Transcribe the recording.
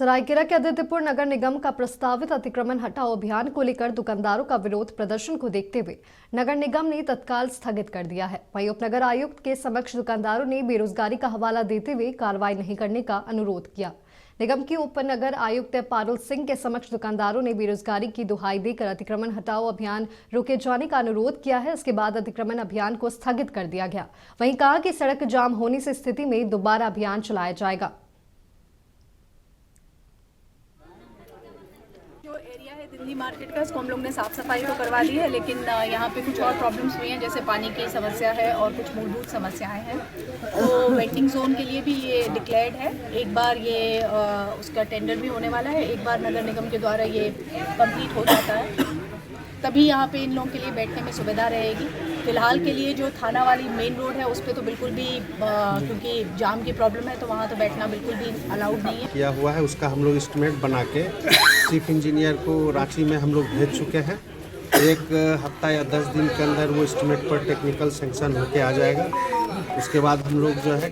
सरायकेला के आदित्यपुर नगर निगम का प्रस्तावित अतिक्रमण हटाओ अभियान को लेकर दुकानदारों का विरोध प्रदर्शन को देखते हुए नगर निगम ने तत्काल स्थगित कर दिया है। वहीं उपनगर आयुक्त के समक्ष दुकानदारों ने बेरोजगारी का हवाला देते हुए कार्रवाई नहीं करने का अनुरोध किया। निगम की उपनगर आयुक्त पारुल सिंह के समक्ष दुकानदारों ने बेरोजगारी की दुहाई देकर अतिक्रमण हटाओ अभियान रोके जाने का अनुरोध किया है। इसके बाद अतिक्रमण अभियान को स्थगित कर दिया गया। वहीं कहा कि सड़क जाम होने से स्थिति में दोबारा अभियान चलाया जाएगा। जो एरिया है दिल्ली मार्केट का, इसको हम लोग ने साफ़ सफाई तो करवा दी है, लेकिन यहाँ पे कुछ और प्रॉब्लम्स हुई हैं, जैसे पानी की समस्या है और कुछ मूलभूत समस्याएं हैं। तो वेंडिंग जोन के लिए भी ये डिक्लेयर्ड है। एक बार ये उसका टेंडर भी होने वाला है, एक बार नगर निगम के द्वारा ये कंप्लीट हो जाता है, तभी यहाँ पे इन लोगों के लिए बैठने में सुविधा रहेगी। फिलहाल के लिए जो थाना वाली मेन रोड है उस पर तो बिल्कुल भी क्योंकि जाम की प्रॉब्लम है, तो वहाँ तो बैठना बिल्कुल भी अलाउड नहीं है। किया हुआ है, उसका हम लोग एस्टीमेट बना के चीफ इंजीनियर को रांची में हम लोग भेज चुके हैं। एक हफ्ता या 10 दिन के अंदर वो एस्टीमेट पर टेक्निकल सेंक्शन होके आ जाएगा। उसके बाद हम लोग जो है